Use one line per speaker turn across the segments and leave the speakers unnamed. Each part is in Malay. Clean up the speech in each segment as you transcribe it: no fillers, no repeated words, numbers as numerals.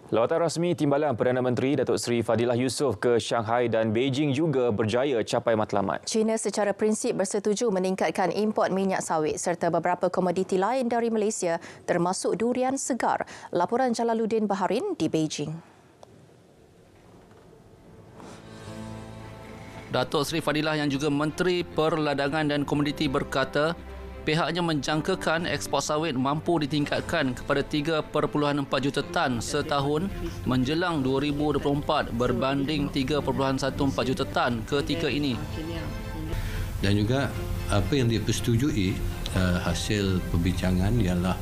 Lawatan rasmi Timbalan Perdana Menteri Datuk Seri Fadilah Yusof ke Shanghai dan Beijing juga berjaya capai matlamat.
China secara prinsip bersetuju meningkatkan import minyak sawit serta beberapa komoditi lain dari Malaysia termasuk durian segar. Laporan Jalaluddin Baharin di Beijing.
Datuk Seri Fadilah yang juga Menteri Perdagangan dan Komoditi berkata, pihaknya menjangkakan ekspor sawit mampu ditingkatkan kepada 3.4 juta tan setahun menjelang 2024 berbanding 3.14 juta tan ketika ini.
Dan juga apa yang dipersetujui hasil perbincangan ialah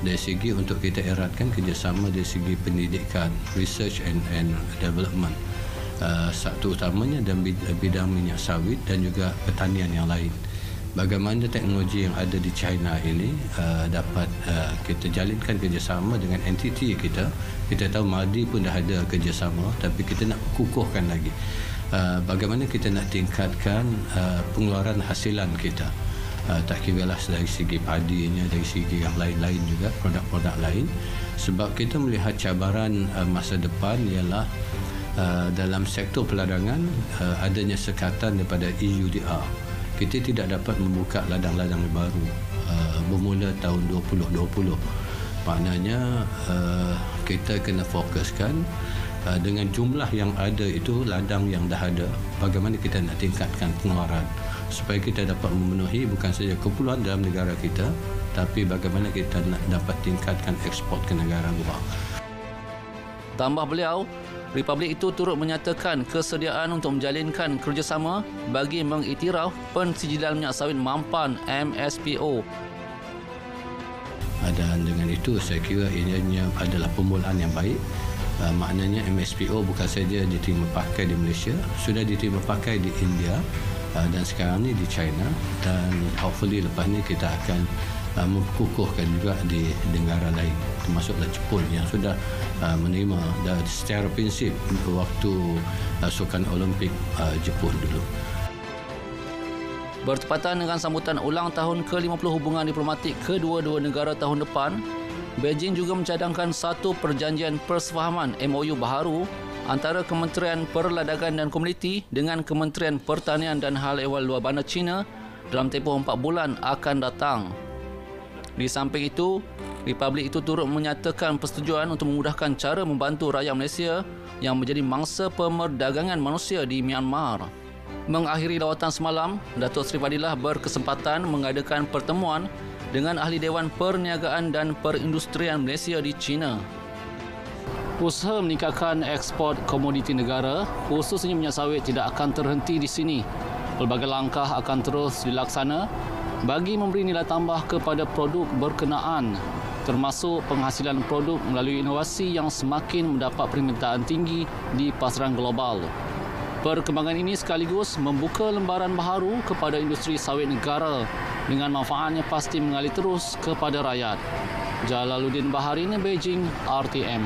dari segi untuk kita eratkan kerjasama dari segi pendidikan, research and development. Satu utamanya dalam bidang minyak sawit dan juga pertanian yang lain. Bagaimana teknologi yang ada di China ini dapat kita jalinkan kerjasama dengan entiti kita. Kita tahu MADI pun dah ada kerjasama, tapi kita nak kukuhkan lagi. Bagaimana kita nak tingkatkan pengeluaran hasilan kita. Tak kiralah dari segi padinya, dari segi yang lain-lain juga, produk-produk lain. Sebab kita melihat cabaran masa depan ialah dalam sektor perdagangan adanya sekatan daripada EUDR. Kita tidak dapat membuka ladang-ladang baru bermula tahun 2020. Maknanya kita kena fokuskan dengan jumlah yang ada itu, ladang yang dah ada, bagaimana kita nak tingkatkan pengeluaran supaya kita dapat memenuhi bukan saja keperluan dalam negara kita, tapi bagaimana kita nak dapat tingkatkan ekspor ke negara luar.
Tambah beliau, Republik itu turut menyatakan kesediaan untuk menjalinkan kerjasama bagi mengiktiraf pensijilan minyak sawit mampan MSPO.
Dan dengan itu saya kira ini adalah permulaan yang baik. Maknanya MSPO bukan saja diterima pakai di Malaysia, sudah diterima pakai di India dan sekarang ni di China, dan hopefully lepas ni kita akan mengukuhkan juga di negara lain, termasuklah Jepun yang sudah menerima dan secara prinsip waktu Sukan Olimpik Jepun dulu.
Bertepatan dengan sambutan ulang tahun ke-50 hubungan diplomatik kedua-dua negara tahun depan, Beijing juga mencadangkan satu perjanjian persefahaman MOU baharu antara Kementerian Perdagangan dan Komoditi dengan Kementerian Pertanian dan Hal Ehwal Luar Bandar China dalam tempoh 4 bulan akan datang. Di samping itu, Republik itu turut menyatakan persetujuan untuk memudahkan cara membantu rakyat Malaysia yang menjadi mangsa pemerdagangan manusia di Myanmar. Mengakhiri lawatan semalam, Datuk Seri Fadilah berkesempatan mengadakan pertemuan dengan Ahli Dewan Perniagaan dan Perindustrian Malaysia di China. Usaha meningkatkan ekspor komoditi negara, khususnya minyak sawit, tidak akan terhenti di sini. Pelbagai langkah akan terus dilaksana bagi memberi nilai tambah kepada produk berkenaan, termasuk penghasilan produk melalui inovasi yang semakin mendapat permintaan tinggi di pasaran global. Perkembangan ini sekaligus membuka lembaran baharu kepada industri sawit negara dengan manfaatnya pasti mengalir terus kepada rakyat. Jalaluddin Baharin, Beijing, RTM.